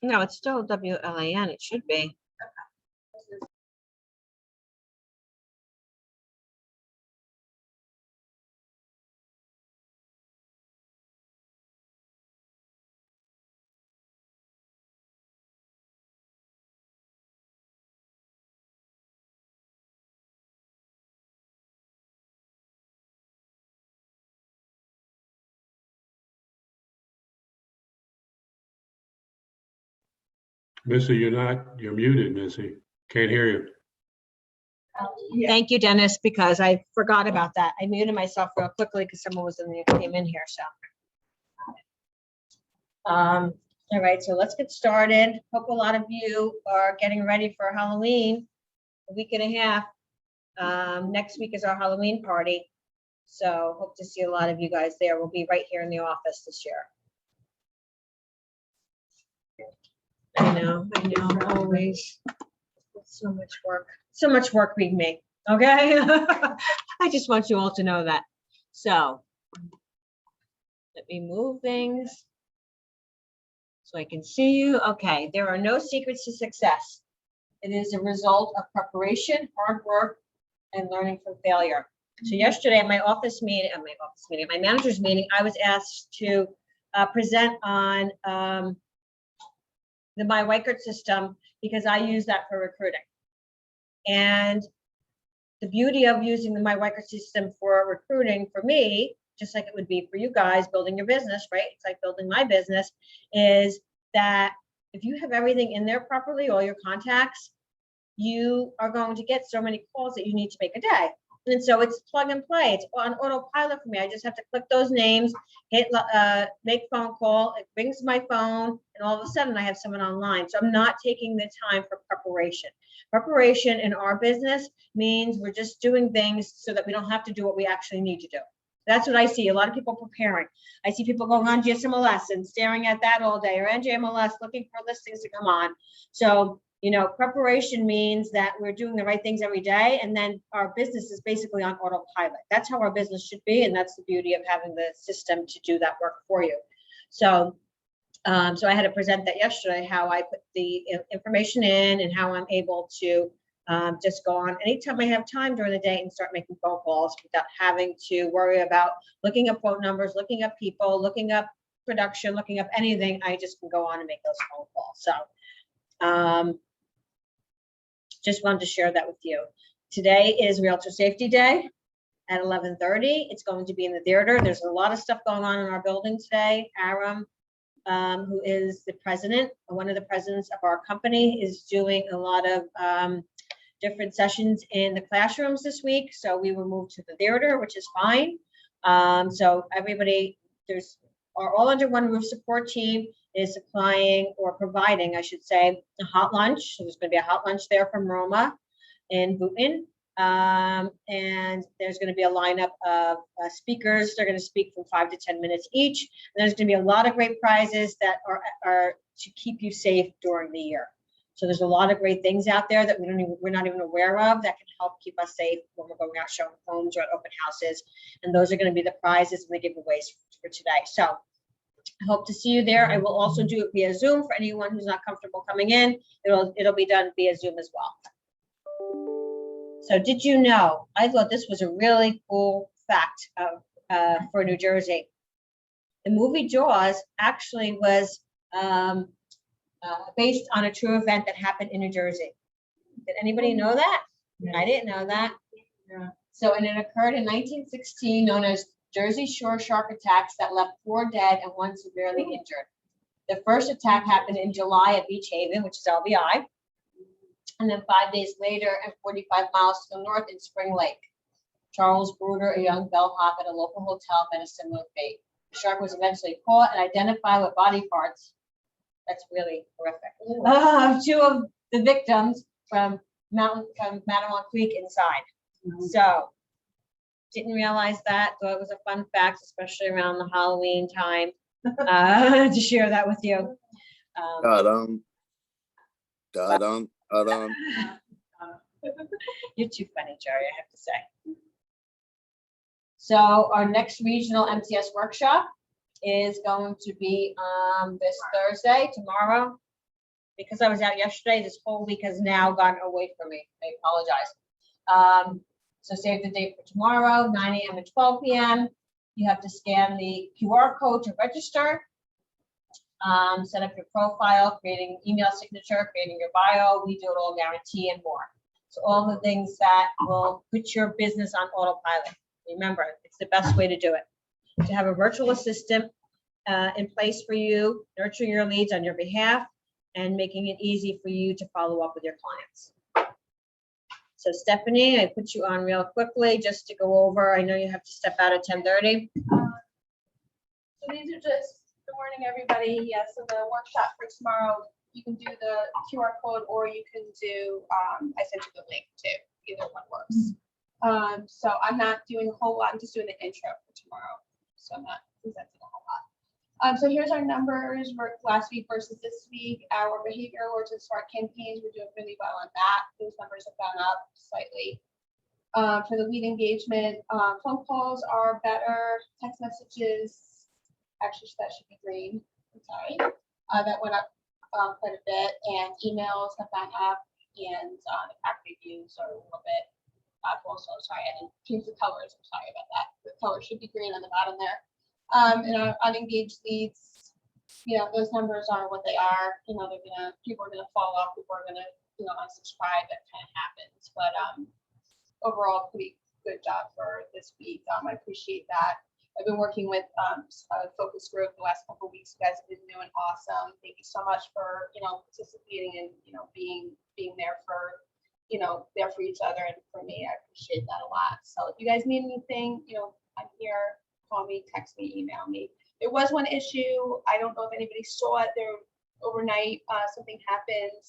No, it's still WLAN. It should be. Missy, you're muted, Missy. Can't hear you. Thank you, Dennis, because I forgot about that. I muted myself real quickly because someone came in here, so. All right, so let's get started. Hope a lot of you are getting ready for Halloween, a week and a half. Next week is our Halloween party. So hope to see a lot of you guys there. We'll be right here in the office this year. I know, always. So much work being made, okay? I just want you all to know that. So let me move things so I can see you. Okay, there are no secrets to success. It is a result of preparation, hard work, and learning from failure. So yesterday at my manager's meeting, I was asked to present on the My Weichert system because I use that for recruiting. And the beauty of using the My Weichert system for recruiting for me, just like it would be for you guys building your business, right? It's like building my business, is that if you have everything in there properly, all your contacts, you are going to get so many calls that you need to make a day. And so it's plug and play. It's on autopilot for me. I just have to click those names, hit make phone call. It rings my phone, and all of a sudden I have someone online. So I'm not taking the time for preparation. Preparation in our business means we're just doing things so that we don't have to do what we actually need to do. That's what I see. A lot of people preparing. I see people going on GSMLS and staring at that all day, or NJMLS looking for listings to come on. So, you know, preparation means that we're doing the right things every day, and then our business is basically on autopilot. That's how our business should be, and that's the beauty of having the system to do that work for you. So, so I had to present that yesterday, how I put the information in and how I'm able to just go on anytime I have time during the day and start making phone calls without having to worry about looking up phone numbers, looking up people, looking up production, looking up anything. I just can go on and make those phone calls. So just wanted to share that with you. Today is Realtor Safety Day at 11:30. It's going to be in the theater. There's a lot of stuff going on in our building today. Aram, who is the president, one of the presidents of our company, is doing a lot of different sessions in the classrooms this week. So we were moved to the theater, which is fine. So everybody, our all under one roof support team is supplying or providing, I should say, a hot lunch. So there's going to be a hot lunch there from Roma in Boonton. And there's going to be a lineup of speakers. They're going to speak for 5 to 10 minutes each. And there's going to be a lot of great prizes that are to keep you safe during the year. So there's a lot of great things out there that we're not even aware of that can help keep us safe when we're going out showing homes or at open houses. And those are going to be the prizes and the giveaways for today. So I hope to see you there. I will also do it via Zoom for anyone who's not comfortable coming in. It'll be done via Zoom as well. So did you know, I thought this was a really cool fact for New Jersey. The movie Jaws actually was based on a true event that happened in New Jersey. Did anybody know that? I didn't know that. Yeah. So, and it occurred in 1916, known as Jersey Shore shark attacks that left 4 dead and 1 severely injured. The first attack happened in July at Beach Haven, which is LBI. And then 5 days later, and 45 miles to the north in Spring Lake. Charles Bruder, a young bellhop at a local hotel, met a similar fate. The shark was eventually caught and identified with body parts. That's really horrific. 2 of the victims from Matawan Creek inside. So didn't realize that. Thought it was a fun fact, especially around the Halloween time, to share that with you. You're too funny, Jerry, I have to say. So our next regional MTS workshop is going to be this Thursday, tomorrow, because I was out yesterday, this whole week has now gone away from me. I apologize. So save the date for tomorrow, 9 a.m. to 12 p.m. You have to scan the QR code to register. Set up your profile, creating email signature, creating your bio, we do it all guarantee and more. So all the things that will put your business on autopilot. Remember, it's the best way to do it. To have a virtual assistant in place for you, nurturing your leads on your behalf, and making it easy for you to follow up with your clients. So Stephanie, I put you on real quickly just to go over. I know you have to step out at 10:30. So these are just, good morning, everybody. Yeah, so the workshop for tomorrow, you can do the QR code or you can do, I sent you the link too. Either one works. So I'm not doing a whole lot. I'm just doing the intro for tomorrow. So I'm not presenting a whole lot. So here's our numbers for last week versus this week. Our behavior alerts and smart campaigns, we're doing really well on that. Those numbers have gone up slightly. For the lead engagement, phone calls are better. Text messages, actually that should be green. I'm sorry. That went up quite a bit, and emails have gone up, and the pack reviews are a little bit up also. Sorry, I didn't change the colors. I'm sorry about that. The color should be green on the bottom there. And our unengaged leads, you know, those numbers are what they are. You know, people are gonna fall off, people are gonna, you know, unsubscribe. That kind of happens. But overall, pretty good job for this week. I appreciate that. I've been working with a focus group the last couple of weeks. You guys have been doing awesome. Thank you so much for, you know, participating and, you know, being there for, you know, there for each other and for me. I appreciate that a lot. So if you guys need anything, you know, I'm here. Call me, text me, email me. There was one issue. I don't know if anybody saw it there overnight. Something happened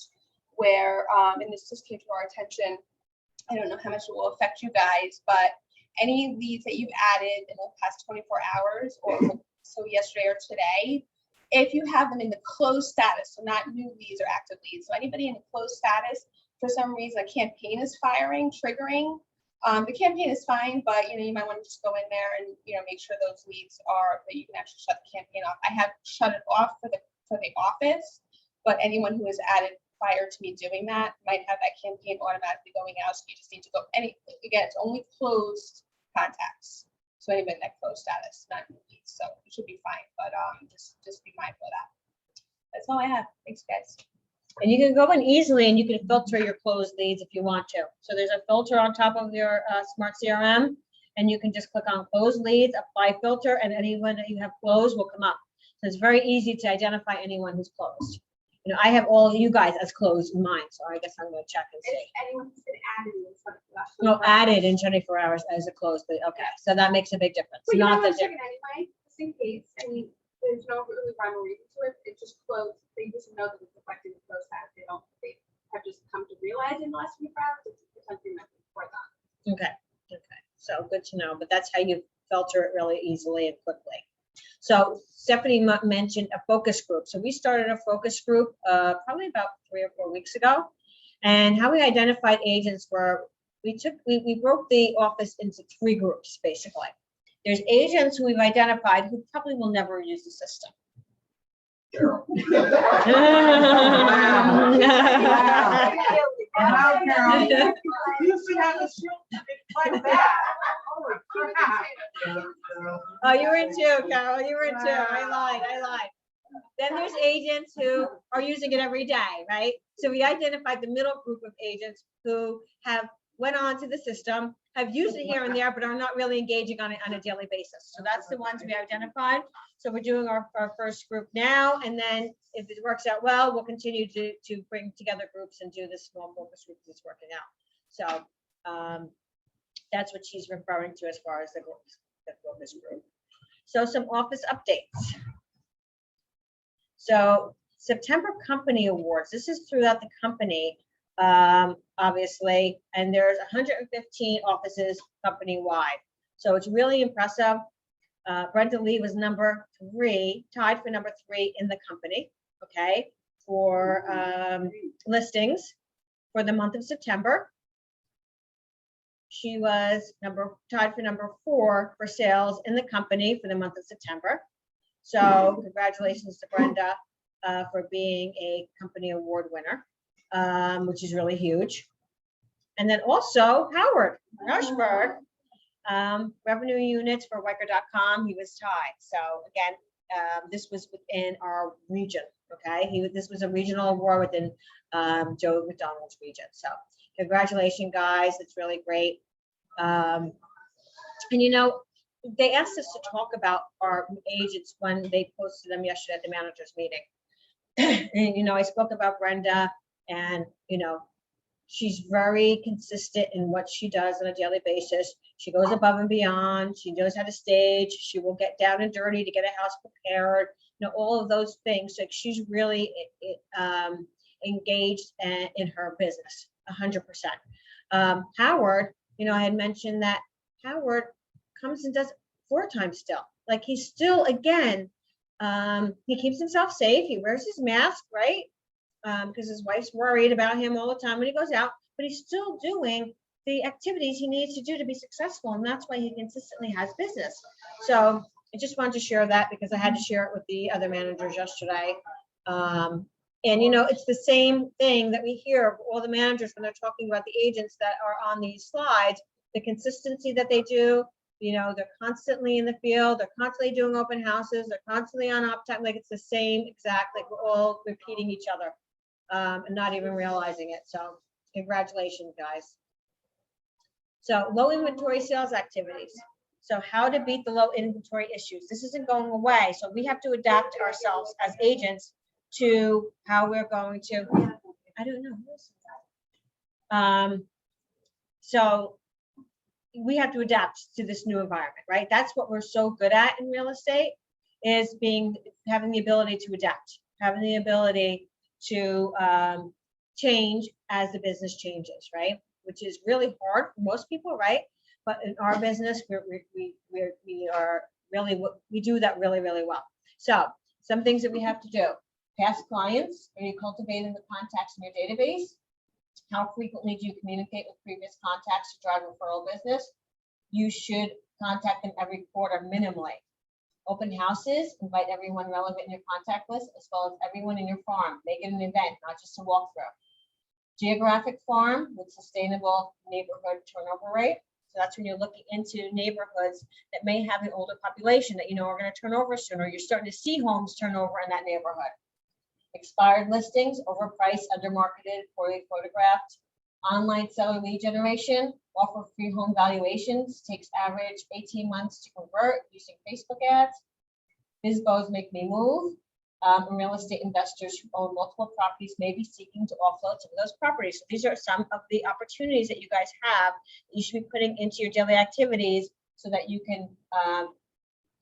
where, and this just came to our attention. I don't know how much it will affect you guys, but any leads that you've added in the past 24 hours or so yesterday or today, if you have them in the closed status, so not new leads or active leads, so anybody in the closed status, for some reason a campaign is triggering. The campaign is fine, but you know, you might want to just go in there and, you know, make sure those leads are that you can actually shut the campaign off. I have shut it off for the office, but anyone who has added prior to me doing that might have that campaign automatically going out. So you just need to go again, it's only closed contacts. So anybody in that closed status, not new leads. So it should be fine, but just be mindful of that. That's all I have. Thanks, guys. And you can go in easily and you can filter your closed leads if you want to. So there's a filter on top of your Smart CRM, and you can just click on closed leads, apply filter, and anyone that you have closed will come up. So it's very easy to identify anyone who's closed. You know, I have all of you guys as closed in mine, so I guess I'm going to check and see. Anyone who's been added in No, added in 24 hours as a closed, but okay, so that makes a big difference. But you Not might the want to check it anyway, just in case. I mean, there's no really rhyme or reason to it. It's just closed. They just know that it's affecting the closed status. They have just come to realize in the last 24 hours it's something that's for them. Okay, so good to know, but that's how you filter it really easily and quickly. So Stephanie mentioned a focus group. So we started a focus group probably about 3 or 4 weeks ago. And how we identified agents were, we broke the office into 3 groups, basically. There's agents who we've identified who probably will never use the system. Carol. Wow, Carol. You should have a show like that. Holy crap. Oh, you were in too, Carol. You were in too. I lied. Then there's agents who are using it every day, right? So we identified the middle group of agents who have went on to the system, have used it here and there, but are not really engaging on it on a daily basis. So that's the ones we identified. So we're doing our first group now, and then if it works out well, we'll continue to bring together groups and do this small focus group that's working out. So that's what she's referring to as far as the focus group. So some office updates. So September Company Awards, this is throughout the company, obviously, and there's 115 offices company-wide. So it's really impressive. Brenda Lee was number 3, tied for number 3 in the company, okay, for listings for the month of September. She was tied for number 4 for sales in the company for the month of September. So congratulations to Brenda. for being a company award winner, which is really huge. And then also Howard Rushberg, revenue units for Wiker.com, he was tied. So again, this was within our region, okay? This was a regional award within Joe McDonald's region. So congratulations, guys. It's really great. And you know, they asked us to talk about our agents when they posted them yesterday at the managers meeting. And you know, I spoke about Brenda, and you know, she's very consistent in what she does on a daily basis. She goes above and beyond. She knows how to stage. She will get down and dirty to get a house prepared. You know, all of those things. Like she's really engaged in her business, 100%. Howard, you know, I had mentioned that Howard comes and does 4 times still. Like he's still, again, he keeps himself safe. He wears his mask, right? Because his wife's worried about him all the time when he goes out, but he's still doing the activities he needs to do to be successful. And that's why he consistently has business. So I just wanted to share that because I had to share it with the other managers yesterday. And, you know, it's the same thing that we hear of all the managers when they're talking about the agents that are on these slides, the consistency that they do. You know, they're constantly in the field, they're constantly doing open houses, they're constantly on uptime, like it's the same exact, like we're all repeating each other and not even realizing it. So congratulations, guys. So low inventory sales activities. So how to beat the low inventory issues. This isn't going away. So we have to adapt ourselves as agents to how we're going to, I don't know. So we have to adapt to this new environment, right? That's what we're so good at in real estate, is having the ability to adapt, having the ability to change as the business changes, right? Which is really hard for most people, right? But in our business, we do that really, really well. So some things that we have to do: past clients, are you cultivating the contacts in your database? How frequently do you communicate with previous contacts to drive referral business? You should contact them every quarter minimally. Open houses, invite everyone relevant in your contact list, as well as everyone in your farm. Make it an event, not just a walkthrough. Geographic farm with sustainable neighborhood turnover rate. So that's when you're looking into neighborhoods that may have an older population that you know are going to turn over sooner. You're starting to see homes turn over in that neighborhood. Expired listings, overpriced, undermarketed, poorly photographed. Online seller lead generation, offer free home valuations, takes average 18 months to convert using Facebook ads. BizBos make me move. Real estate investors who own multiple properties may be seeking to offload some of those properties. So these are some of the opportunities that you guys have that you should be putting into your daily activities so that you can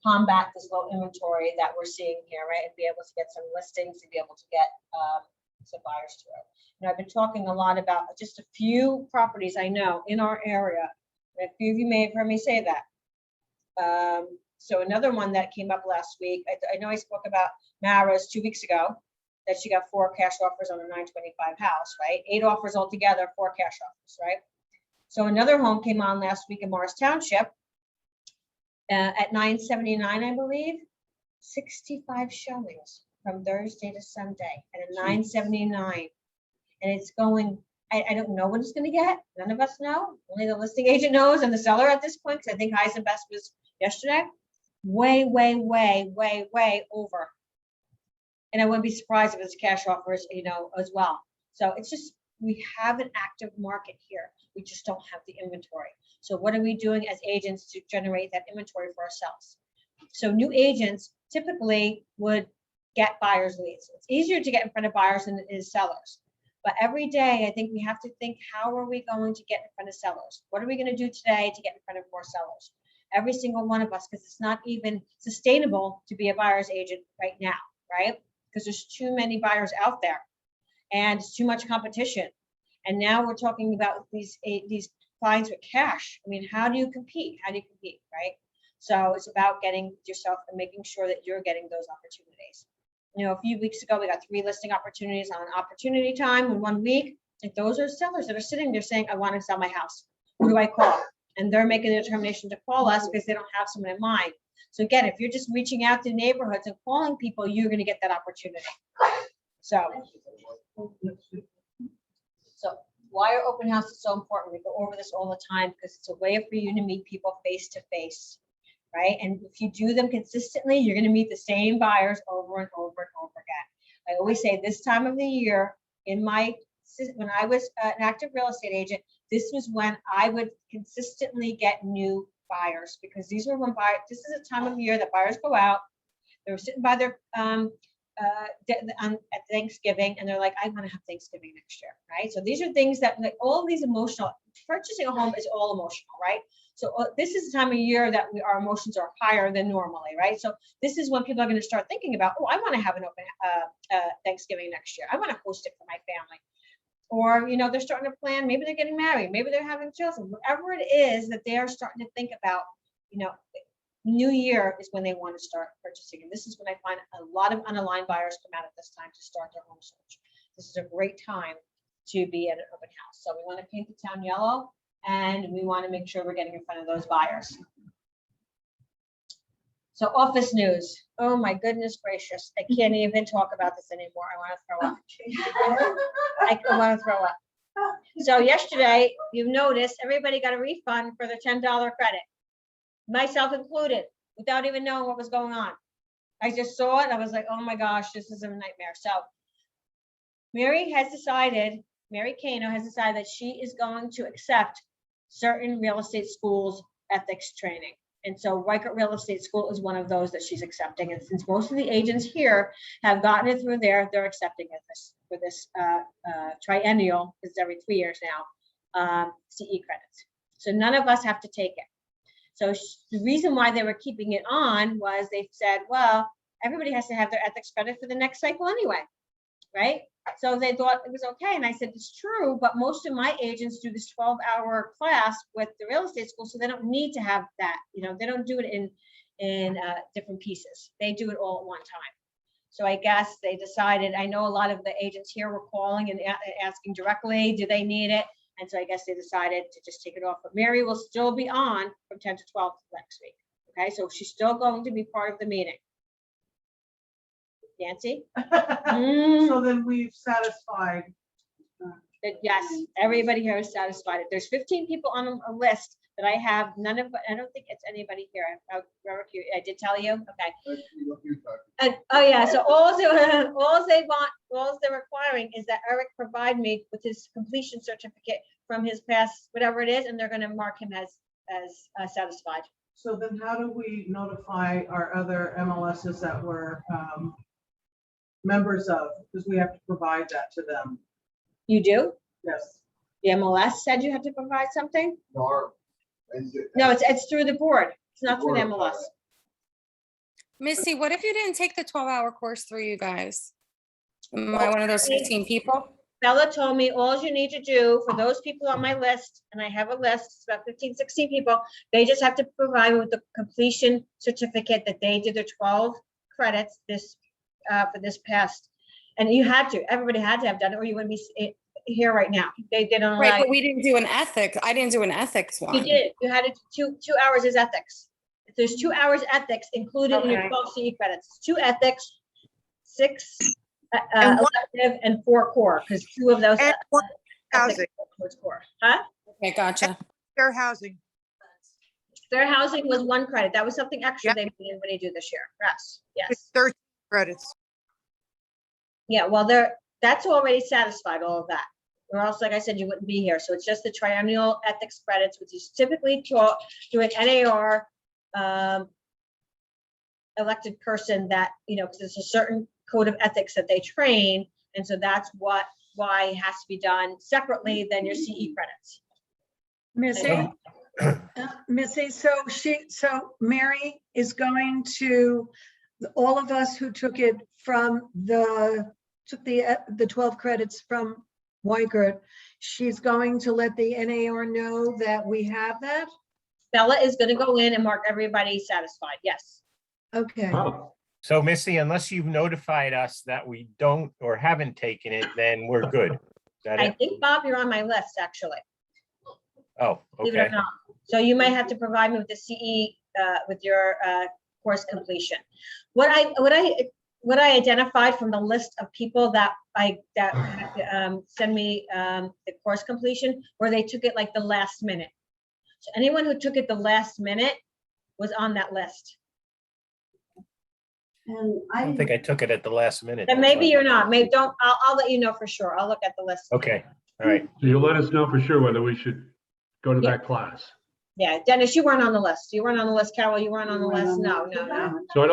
combat this low inventory that we're seeing here, right? And be able to get some listings and be able to get some buyers to it. And I've been talking a lot about just a few properties I know in our area. And a few of you may have heard me say that. So another one that came up last week, I know I spoke about Mara's 2 weeks ago, that she got 4 cash offers on a 925 house, right? 8 offers altogether, 4 cash offers, right? So another home came on last week in Morris Township at 979, I believe, 65 showings from Thursday to Sunday at a 979. And it's going, I don't know what it's going to get. None of us know. Only the listing agent knows and the seller at this point, because I think highest and best was yesterday. Way, way, way, way, way over. And I wouldn't be surprised if it's cash offers, you know, as well. So it's just, we have an active market here. We just don't have the inventory. So what are we doing as agents to generate that inventory for ourselves? So new agents typically would get buyers leads. It's easier to get in front of buyers than it is sellers. But every day, I think we have to think, how are we going to get in front of sellers? What are we going to do today to get in front of more sellers? Every single one of us, because it's not even sustainable to be a buyer's agent right now, right? Because there's too many buyers out there and it's too much competition. And now we're talking about these clients with cash. I mean, how do you compete? How do you compete, right? So it's about getting yourself and making sure that you're getting those opportunities. You know, a few weeks ago, we got 3 listing opportunities on opportunity time in 1 week. And those are sellers that are sitting there saying, I want to sell my house. Who do I call? And they're making the determination to call us because they don't have someone in mind. So again, if you're just reaching out to neighborhoods and calling people, you're going to get that opportunity. So why are open houses so important? We go over this all the time because it's a way for you to meet people face to face, right? And if you do them consistently, you're gonna meet the same buyers over and over and over again. I always say this time of the year, when I was an active real estate agent, this was when I would consistently get new buyers, because this is a time of year that buyers go out. They're sitting by their at Thanksgiving, and they're like, I want to have Thanksgiving next year, right? So these are things that, like, all of these emotional, purchasing a home is all emotional, right? So this is the time of year that our emotions are higher than normally, right? So this is when people are going to start thinking about, oh, I want to have an open Thanksgiving next year. I want to host it for my family. Or, they're starting to plan, maybe they're getting married, maybe they're having children, whatever it is that they are starting to think about, New Year is when they want to start purchasing. And this is when I find a lot of unaligned buyers come out at this time to start their home search. This is a great time to be at an open house. So we want to paint the town yellow, and we want to make sure we're getting in front of those buyers. So office news. Oh my goodness gracious. I can't even talk about this anymore. I want to throw up. I want to throw up. So yesterday, you've noticed everybody got a refund for their $10 credit, myself included, without even knowing what was going on. I just saw it. I was like, oh my gosh, this is a nightmare. So Mary Kano has decided that she is going to accept certain real estate schools' ethics training. And so Reichert Real Estate School is one of those that she's accepting. And since most of the agents here have gotten it through there, they're accepting it for this triennial, it's every 3 years now, CE credits. So none of us have to take it. So the reason why they were keeping it on was they said, well, everybody has to have their ethics credit for the next cycle anyway, right? So they thought it was okay. And I said, it's true, but most of my agents do this 12-hour class with the real estate school, so they don't need to have that. They don't do it in different pieces. They do it all at one time. So I guess they decided, I know a lot of the agents here were calling and asking directly, do they need it? And so I guess they decided to just take it off. But Mary will still be on from 10 to 12 next week. Okay, so she's still going to be part of the meeting. Nancy? So then we've satisfied. Yes, everybody here is satisfied. There's 15 people on a list that I have. I don't think it's anybody here. I did tell you. Okay. And, oh yeah, so all they're requiring is that Eric provide me with his completion certificate from his past, whatever it is, and they're going to mark him as satisfied. So then how do we notify our other MLSs that we're members of? Because we have to provide that to them. You do? Yes. The MLS said you had to provide something? No, No, it's through the board. It's not through the MLS. Missy, what if you didn't take the 12-hour course through you guys? Am I one of those 15 people? Bella told me all you need to do for those people on my list, and I have a list, it's about 15, 16 people, they just have to provide me with the completion certificate that they did their 12 credits for this past. And everybody had to have done it, or you wouldn't be here right now. They didn't Right, allow. but we didn't do an ethics. I didn't do an ethics one. You did, you had it 2 hours is ethics. There's 2 hours ethics included in your Okay. 12 CE credits, 2 ethics, 6 And one- elective, and 4 core, because 2 of those. And one ethics housing, go towards core. Huh? Okay, gotcha. fair housing. Fair housing was 1 credit. That was something extra Yep. they made everybody do this year. Yes, It's yes. 13 credits. Yeah, well, that's already satisfied, all of that. Or else, like I said, you wouldn't be here. So it's just the triennial ethics credits, which is typically taught through an NAR elected person that, because there's a certain code of ethics that they train. And so that's why it has to be done separately than your CE credits. Missy, Missy, so Mary is going to, all of us who took it from took the 12 credits from Weikert, she's going to let the NAR know that we have that? Bella is going to go in and mark everybody satisfied. Yes. Okay, Oh, So Missy, unless you've notified us that we don't or haven't taken it, then we're good. Is that I it? think, Bob, you're on my list, actually. Oh, Believe it or okay. not. So you might have to provide me with the CE, with your course completion. What I what I identified from the list of people that send me the course completion, where they took it like the last minute. So anyone who took it the last minute was on that list. And I don't think I took it at the last minute. Then maybe you're not, maybe don't, I'll let you know for sure. I'll look at the list. Okay, all right. So you'll let us know for sure whether we should go to Yeah. that class. Yeah, Dennis, you weren't on the list. You weren't on the list. Carol, you weren't on the list. No. So I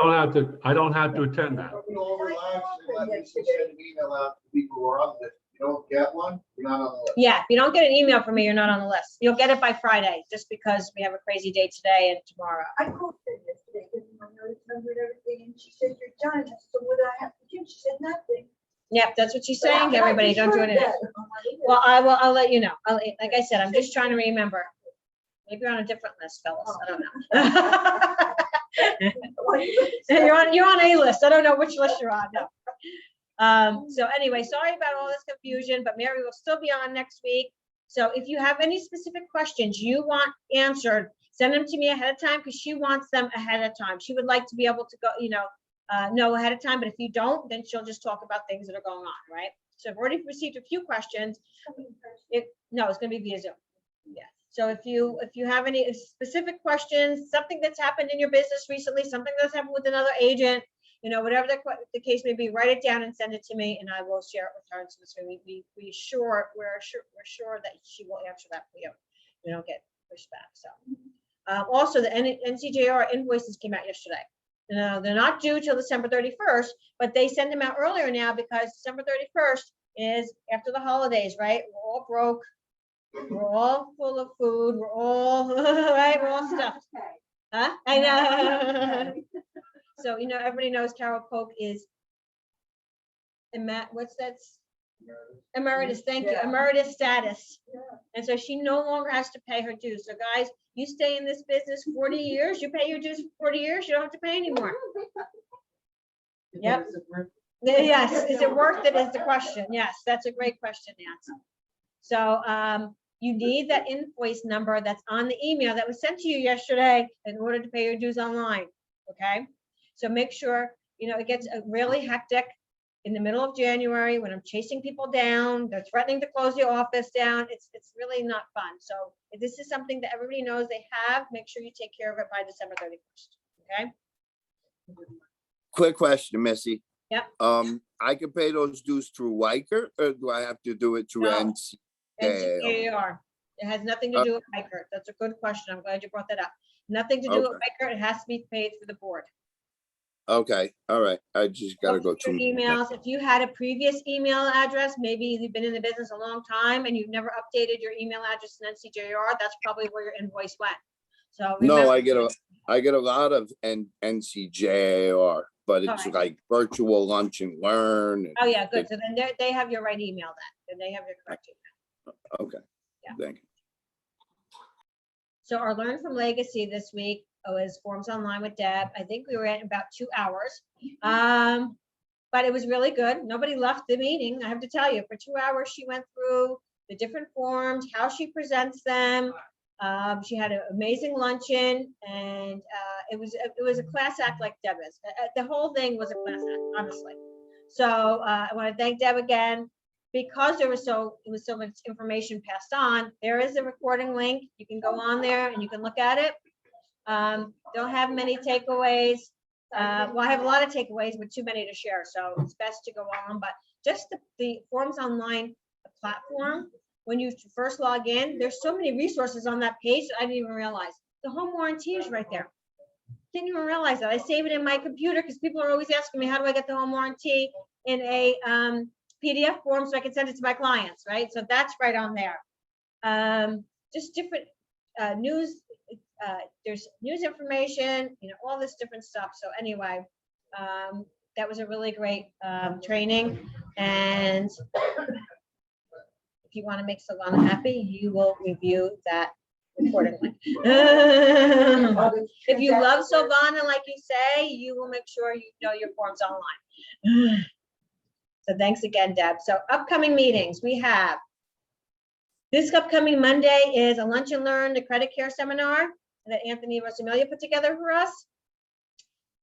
don't have to attend that. Don't be all relaxed and let me send an email out to people who are on the list. If you don't get one, you're not on the list. Yeah, if you don't get an email from me, you're not on the list. You'll get it by Friday, just because we have a crazy day today and tomorrow. I called her yesterday, giving my notice number and everything, and she said, you're done. I said, so what do I have to do? She said, nothing. Yep, that's what she's But saying. I Everybody, just don't do heard it. that on my email. Well, I'll let you know. Like I said, I'm just trying to remember. Maybe you're on a different list, fellas. I don't know. You're on a list. I don't know which list you're on. No. So anyway, sorry about all this confusion, but Mary will still be on next week. So if you have any specific questions you want answered, send them to me ahead of time, because she wants them ahead of time. She would like to be able to go, know ahead of time, but if you don't, then she'll just talk about things that are going on, right? So I've already received a few questions. No, it's gonna be via Zoom. Yeah. So if you have any specific questions, something that's happened in your business recently, something that's happened with another agent, whatever the case may be, write it down and send it to me, and I will share it with her. So we're sure that she will answer that for you. We don't get pushback. So also the NCJR invoices came out yesterday. They're not due till December 31st, but they send them out earlier now because December 31st is after the holidays, right? We're all broke. We're all full of food. We're all, right? We're all stuffed. Huh? I know. So, everybody knows Carol Polk is, what's that? Emeritus, thank you, Yeah. emeritus status. And so she no longer has to pay her dues. So guys, you stay in this business 40 years, you pay your dues for 40 years, you don't have to pay anymore. Yep. Yes, is it worth it is the question. Yes, that's a great question, Nancy. So you need that invoice number that's on the email that was sent to you yesterday in order to pay your dues online, okay? So make sure, it gets really hectic in the middle of January when I'm chasing people down, they're threatening to close the office down. It's really not fun. So if this is something that everybody knows they have, make sure you take care of it by December 31st, okay? Quick question, Missy. Yep. I can pay those dues through Wyker, or do I have to do it through No. NC? NCAR. It has nothing to do with Riker. That's a good question. I'm glad you brought that up. Nothing to do with Riker. It has to be paid through the board. Okay, all right. I just gotta go Look at through. your emails. If you had a previous email address, maybe you've been in the business a long time and you've never updated your email address in NCJR, that's probably where your invoice went. So No, remember- I get a lot of NCJR, but it's Alright. like virtual lunch and learn. Oh, yeah, good. So then they have your right email then. Then they have your correct email. Okay, Yeah. thank you. So our Learn from Legacy this week was Forms Online with Deb. I think we were at about 2 hours. But it was really good. Nobody left the meeting, I have to tell you. For 2 hours, she went through the different forms, how she presents them. She had an amazing luncheon, and it was a class act like Deb is. The whole thing was a class act, honestly. So I want to thank Deb again. Because it was so much information passed on, there is a recording link. You can go on there and you can look at it. Don't have many takeaways. Well, I have a lot of takeaways, but too many to share. So it's best to go on, but just the Forms Online platform, when you first log in, there's so many resources on that page that I didn't even realize. The home warranty is right there. Didn't even realize that. I save it in my computer because people are always asking me, how do I get the home warranty in a PDF form so I can send it to my clients, right? So that's right on there. Just different news. There's news information, all this different stuff. So anyway, that was a really great training. And if you want to make Silvana happy, you will review that accordingly. If you love Silvana, like you say, you will make sure you know your forms online. So thanks again, Deb. So upcoming meetings, we have this upcoming Monday is a Lunch and Learn, the Credit Care Seminar that Anthony Rosamilia put together for us.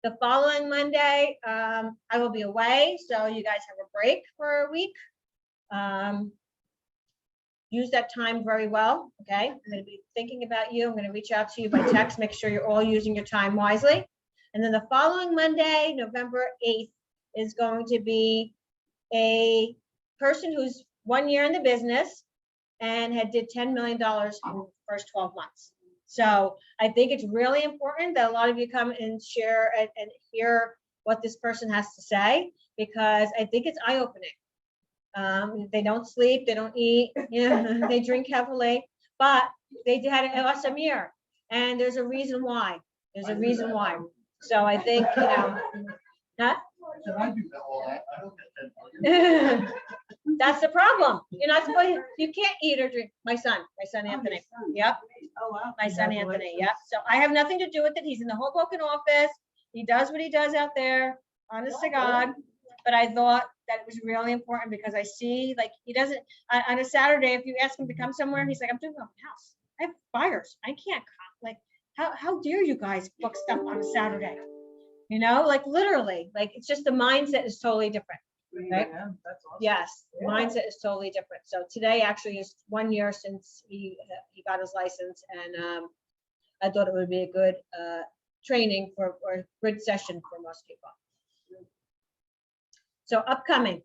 The following Monday, I will be away, so you guys have a break for a week. Use that time very well, okay? I'm gonna be thinking about you. I'm gonna reach out to you by text, make sure you're all using your time wisely. And then the following Monday, November 8th, is going to be a person who's 1 year in the business and had did $10 million in the first 12 months. So I think it's really important that a lot of you come and share and hear what this person has to say, because I think it's eye-opening. They don't sleep, they don't eat, they drink heavily, but they had an awesome year. And there's a reason why. There's a reason why. So I think, huh? Can I do all that? I don't get that. That's the problem. You're not supposed, you can't eat or drink. My son Anthony. Yep. Oh, wow. My son Anthony. Yep. So I have nothing to do with it. He's in the Hoboken office. He does what he does out there, honest to God. But I thought that it was really important because I see, like, he doesn't, on a Saturday, if you ask him to come somewhere, he's like, I'm doing my house. I have fires. I can't come. Like, how dare you guys book stuff on a Saturday? You know, like literally, like it's just the mindset is totally different. Right? Yeah, that's awesome. Yes, Yeah. mindset is totally different. So today actually is 1 year since he got his license, and I thought it would be a good training or good session for most people. So upcoming,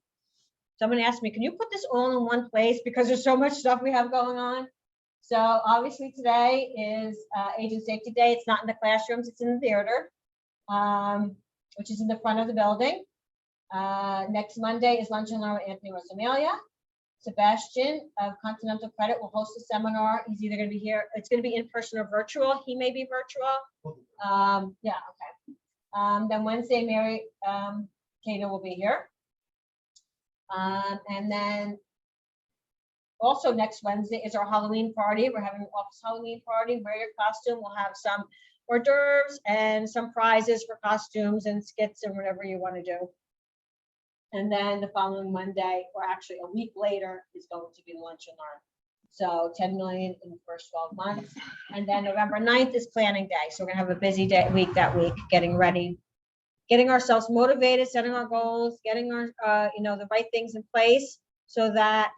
someone asked me, can you put this all in one place because there's so much stuff we have going on? So obviously today is Agent Safety Day. It's not in the classrooms, it's in the theater, which is in the front of the building. Next Monday is Lunch and Learn with Anthony Rosamalia. Sebastian of Continental Credit will host a seminar. He's either going to be here, it's going to be in person or virtual. He may be virtual. Yeah, okay. Then Wednesday, Mary Cato will be here. And then also next Wednesday is our Halloween party. We're having an office Halloween party. Wear your costume. We'll have some hors d'oeuvres and some prizes for costumes and skits and whatever you want to do. And then the following Monday, or actually a week later, is going to be Lunch and Learn. So 10 million in the first 12 months. And then November 9th is planning day. So we're gonna have a busy week that week, getting ready, getting ourselves motivated, setting our goals, getting our, the right things in place so that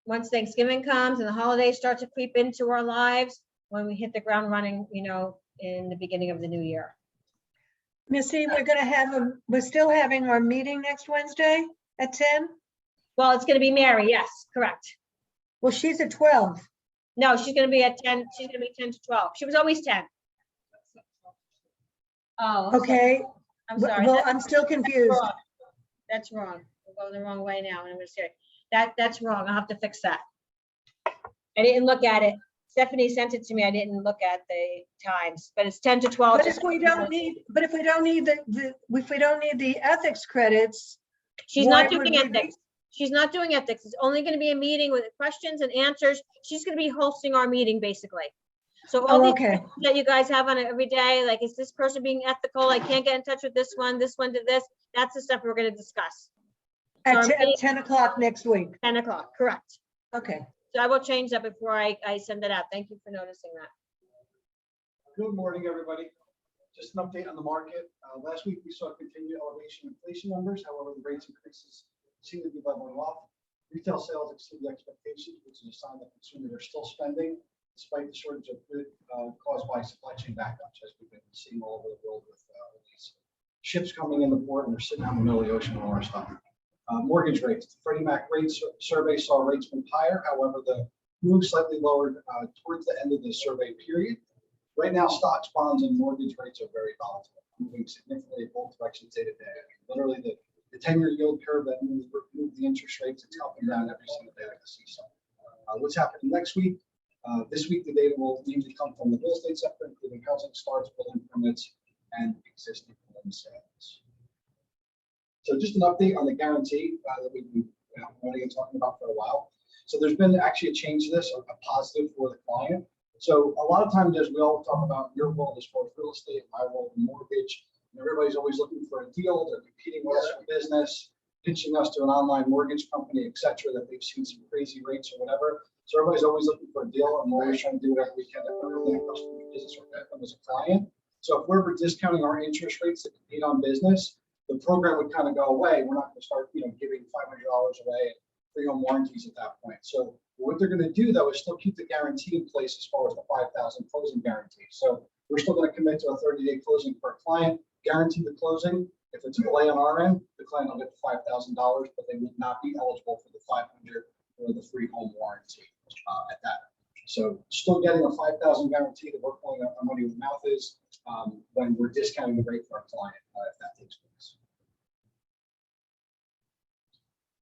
once Thanksgiving comes and the holidays start to creep into our lives, when we hit the ground running, in the beginning of the new year. Missy, we're still having our meeting next Wednesday at 10? Well, it's gonna be Mary, yes, correct. Well, she's at 12. No, she's gonna be at 10, she's gonna be 10 to 12. She was always 10. Oh, I'm sorry. Okay, I'm sorry. well, That's I'm still confused. wrong. That's wrong. We're going the wrong way now, and I'm gonna say, that's wrong. I'll have to fix that. I didn't look at it. Stephanie sent it to me. I didn't look at the times, but it's 10 to 12. But if we don't need the ethics credits, She's why not would doing we ethics. She's not doing ethics. It's only gonna be a meeting with questions and answers. She's gonna be hosting our meeting, basically. So all oh, these okay, questions that you guys have on it every day, like, is this person being ethical? I can't get in touch with this one did this. That's the stuff we're gonna discuss. at So 10 o'clock next week. 10 o'clock, correct. Okay, So I will change that before I send it out. Thank you for noticing that. Good morning, everybody. Just an update on the market. Last week, we saw continued elevation in inflation numbers. However, the rates increases seem to be leveling off. Retail sales exceeded expectations, which is a sign that consumers are still spending despite the shortage of good caused by supply chain backups, as we've been seeing all over the world with these ships coming in the port and they're sitting out in the middle of the ocean with all our stuff. Mortgage rates. The Freddie Mac rates survey saw rates move higher. However, the move slightly lowered towards the end of the survey period. Right now, stocks, bonds, and mortgage rates are very volatile, moving significantly in both directions day to day. Literally, the 10-year yield curve that moved the interest rates, it's up and down every single day. I can see some. What's happening next week? This week, the data will mainly come from the real estate sector, including housing starts, building permits, and existing home sales. So just an update on the guarantee that we've been running and talking about for a while. So there's been actually a change to this, a positive for the client. So a lot of times, as we all talk about your world as far as real estate, my world in mortgage, and everybody's always looking for a deal. They're competing with us for business, pitching us to an online mortgage company, et cetera, that they've seen some crazy rates or whatever. So everybody's always looking for a deal, and we're always trying to do whatever we can to earn that customer business or get them as a client. So if we're discounting our interest rates to compete on business, the program would kind of go away. We're not going to start, giving $500 away and free home warranties at that point. So what they're going to do though is still keep the guarantee in place as far as the 5,000 closing guarantee. So we're still going to commit to a 30-day closing per client, guarantee the closing. If it's a delay on our end, the client will get the $5,000, but they would not be eligible for the 500 or the free home warranty at that. So still getting a 5,000 guarantee that we're pulling our money where the mouth is when we're discounting the rate for our client, if that takes place.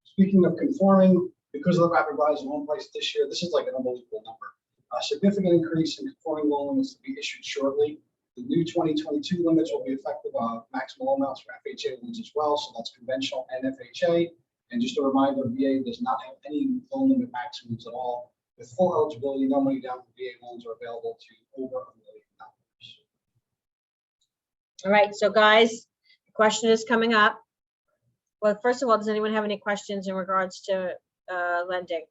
Speaking of conforming, because of the rapid rise in home price this year, this is like an unbelievable number. A significant increase in conforming loan limits to be issued shortly. The new 2022 limits will be effective maximum loan amounts for FHA loans as well. So that's conventional and FHA. And just a reminder, VA does not have any loan limit maximums at all. With full eligibility, no money down for VA loans are available to over $1 million. All right, so guys, the question is coming up. Well, first of all, does anyone have any questions in regards to lending?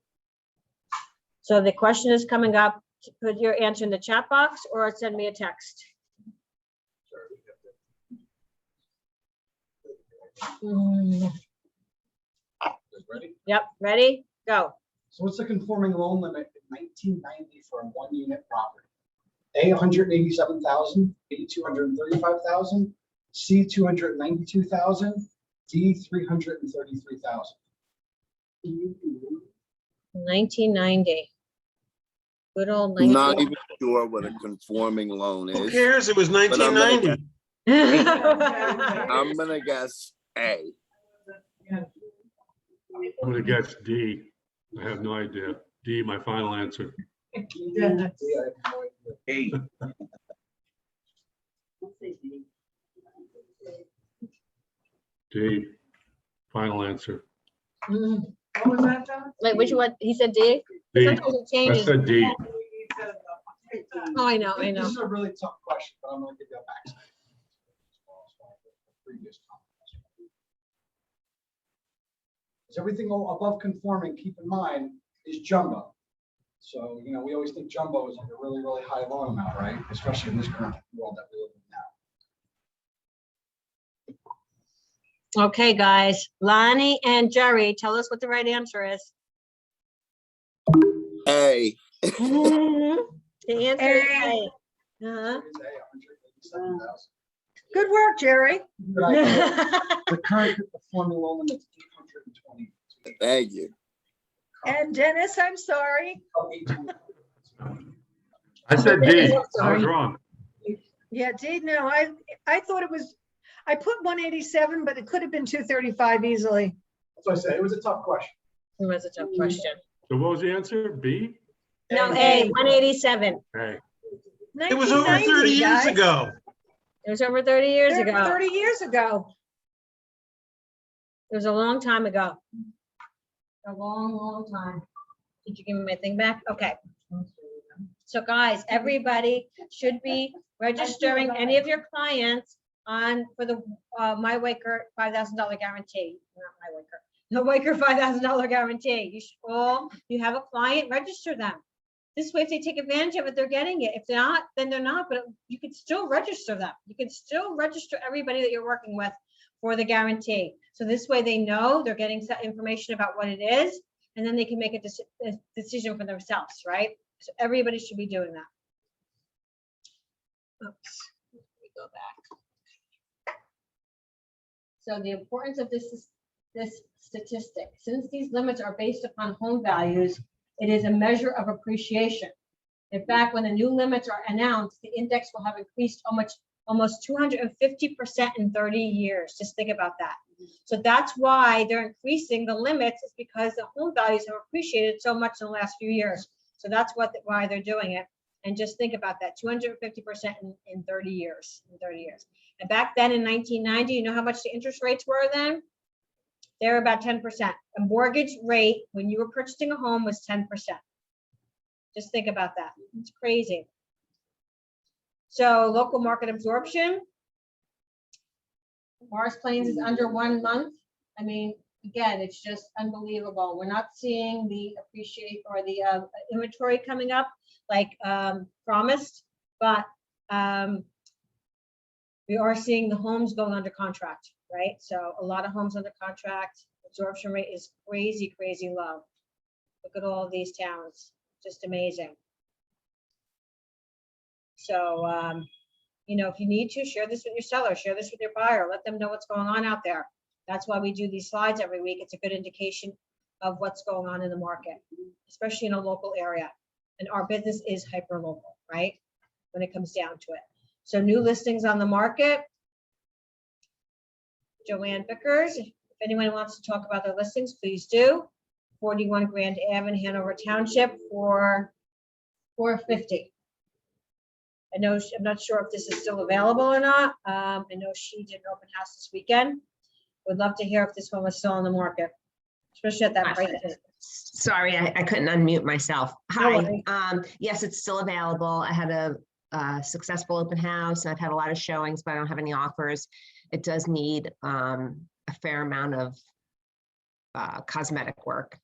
So the question is coming up. Put your answer in the chat box or send me a text. Ready? Yep, ready? Go. So what's the conforming loan limit in 1990 for a one-unit property? A, 187,000, B, 235,000, C, 292,000, D, 333,000. 1990. Good old I'm not 1990. even sure what a conforming loan Who is. cares? It was But I'm gonna 1990. I'm gonna guess A. I'm gonna guess D. I have no idea. D, my final answer. Hey. D, final answer. Mm. What was that, John? Wait, which one? He said D? D, Sometimes it I changes. said D. Oh, I know, I This know. is a really tough question, but I'm going to give you a backside. Previous comments. So everything above conforming, keep in mind, is jumbo. So, we always think jumbo is like a really, really high loan amount, right? Especially in this current world that we live in now. Okay, guys. Lonnie and Jerry, tell us what the right answer is. A. The answer is A. A. Uh-huh. It's A, 187,000. Good work, Jerry. The current conforming loan limit is 820. Thank you. And Dennis, I'm sorry. I said D. I was Sorry. wrong. Yeah, D, no, I thought it was, I put 187, but it could have been 235 easily. That's what I said. It was a tough question. It was a tough question. So what was the answer? B? No, A, 187. Hey, It was over 30 1990, years guys. ago. It was over 30 years Thir- ago. 30 years ago. It was a long time ago. A long, long time. Did you give me my thing back? Okay. So guys, everybody should be registering any of your clients for the My Waker $5,000 guarantee. Not My Waker. The Waker $5,000 guarantee. You should you have a client, register them. This way, if they take advantage of it, they're getting it. If they're not, then they're not, but you can still register them. You can still register everybody that you're working with for the guarantee. So this way they know they're getting some information about what it is, and then they can make a decision for themselves, right? So everybody should be doing that. Oops, let me go back. So the importance of this statistic, since these limits are based upon home values, it is a measure of appreciation. In fact, when the new limits are announced, the index will have increased almost 250% in 30 years. Just think about that. So that's why they're increasing the limits, is because the home values have appreciated so much in the last few years. So that's why they're doing it. And just think about that, 250% in 30 years. And back then in 1990, you know how much the interest rates were then? They were about 10%. A mortgage rate when you were purchasing a home was 10%. Just think about that. It's crazy. So local market absorption. Morris Plains is under 1 month. I mean, again, it's just unbelievable. We're not seeing the inventory coming up like promised, but we are seeing the homes going under contract, right? So a lot of homes under contract, absorption rate is crazy, crazy low. Look at all these towns, just amazing. So, you know, if you need to, share this with your seller, share this with your buyer, let them know what's going on out there. That's why we do these slides every week. It's a good indication of what's going on in the market, especially in a local area. And our business is hyper local, right? When it comes down to it. So new listings on the market. Joanne Vickers, if anyone wants to talk about their listings, please do. 41 Grand Ave in Hanover Township for $450. I know, I'm not sure if this is still available or not. I know she did an open house this weekend. Would love to hear if this one was still on the market, especially at that price. Sorry, I couldn't unmute myself. No Hi, worries. yes, it's still available. I had a successful open house and I've had a lot of showings, but I don't have any offers. It does need a fair amount of cosmetic work.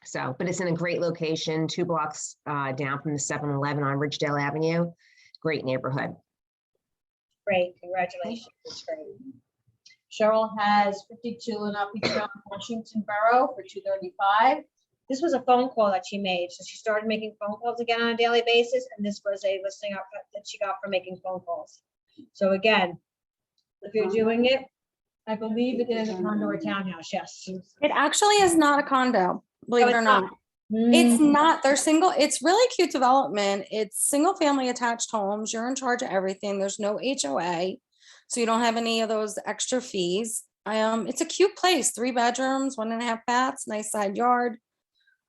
So, but it's in a great location, 2 blocks down from the 7-Eleven on Ridgedale Avenue. Great neighborhood. Great, congratulations. That's great. Cheryl has 52 and up Washington Borough for $235. This was a phone call that she made. So she started making phone calls again on a daily basis. And this was a listing up that she got for making phone calls. So again, if you're doing it, I believe it is a condo or townhouse, yes. It actually is not a condo, believe Oh, it or it's not. not. It's not, they're single, it's really cute development. It's single family attached homes. You're in charge of everything. There's no HOA. So you don't have any of those extra fees. It's a cute place, 3 bedrooms, 1.5 baths, nice side yard,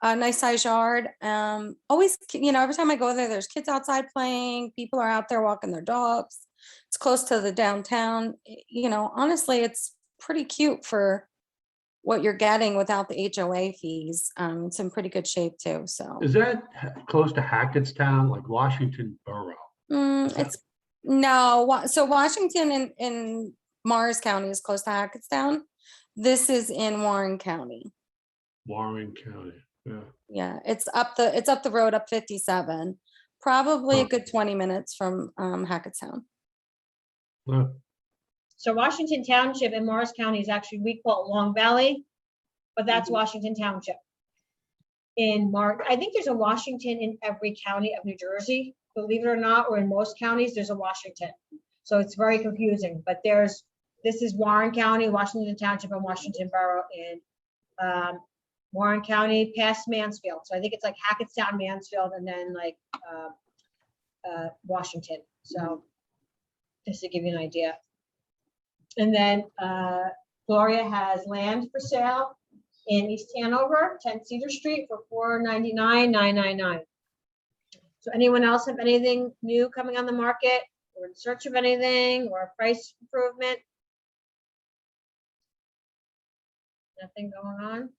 nice size yard. Always, you know, every time I go there, there's kids outside playing, people are out there walking their dogs. It's close to the downtown. You know, honestly, it's pretty cute for what you're getting without the HOA fees. It's in pretty good shape too, so. Is that close to Hackettstown, like Washington Borough? It's, no, so Washington in Morris County is close to Hackettstown. This is in Warren County. Warren County, yeah. Yeah, it's up the road up 57, probably a good 20 minutes from Hackettstown. Well, So Washington Township in Morris County is actually, we call it Long Valley, but that's Washington Township. I think there's a Washington in every county of New Jersey, believe it or not, or in most counties, there's a Washington. So it's very confusing, but this is Warren County, Washington Township, and Washington Borough in Warren County past Mansfield. So I think it's like Hackettstown, Mansfield, and then like Washington. So just to give you an idea. And then Gloria has land for sale in East Hanover, 10 Cedar Street for $499,999. So anyone else have anything new coming on the market or in search of anything or a price improvement? Nothing going on?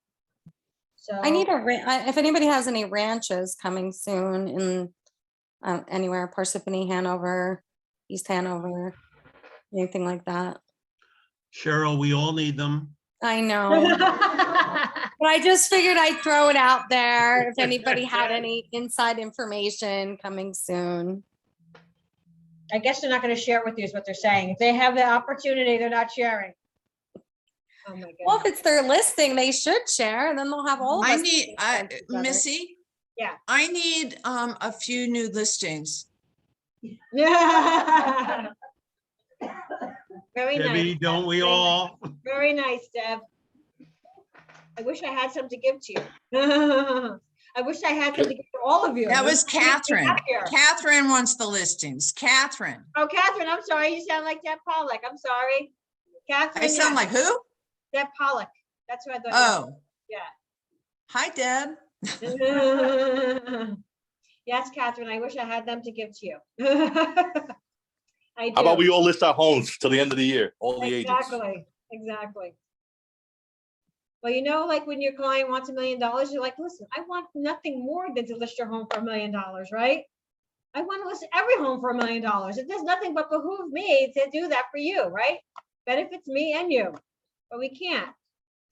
So I need if anybody has any ranches coming soon in anywhere, Parsippany, Hanover, East Hanover, anything like that. Cheryl, we all need them. I know. But I just figured I'd throw it out there if anybody had any inside information coming soon. I guess they're not going to share it with you is what they're saying. If they have the opportunity, they're not sharing. Oh my Well, if goodness. it's their listing, they should share and then they'll have all of I us. need, Missy? Yeah. I need a few new listings. Yeah. Very Debbie, nice. don't we all? Very nice, Deb. I wish I had some to give to you. I wish I had some to give to all of you. That was Makes me Catherine. happier. Catherine wants the listings. Catherine. Oh, Catherine, I'm sorry. You sound like Deb Pollock. I'm sorry. Catherine. I sound like who? Deb Pollock. That's what I thought. Oh. Hi, Deb. Yeah. Yes, Catherine, I wish I had them to give to you. I do. How about we all list our homes till the end of the year, all the agents? Exactly, exactly. Well, you know, like when your client wants $1 million, you're like, listen, I want nothing more than to list your home for $1 million, right? I want to list every home for $1 million. It does nothing but behoove me to do that for you, right? Benefits me and you, but we can't.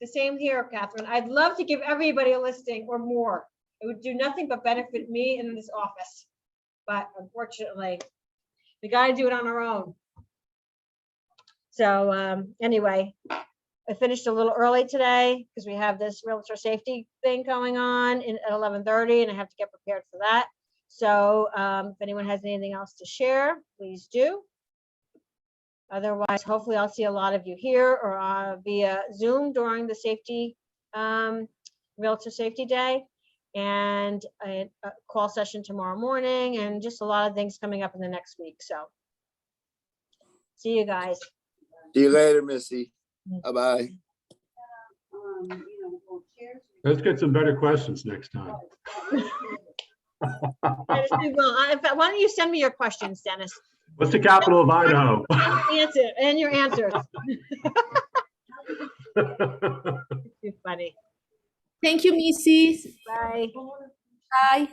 The same here, Catherine. I'd love to give everybody a listing or more. It would do nothing but benefit me in this office. But unfortunately, we got to do it on our own. So anyway, I finished a little early today because we have this realtor safety thing going on at 11:30 and I have to get prepared for that. So if anyone has anything else to share, please do. Otherwise, hopefully I'll see a lot of you here or via Zoom during the safety, realtor safety day, and a call session tomorrow morning, and just a lot of things coming up in the next week. So see you guys. See you later, Missy. Bye-bye. Let's get some better questions next time. Dennis, we will. Why don't you send me your questions, Dennis? What's the capital of Idaho? Answer and your answers. Too funny. Thank you, Missy. Bye. Bye.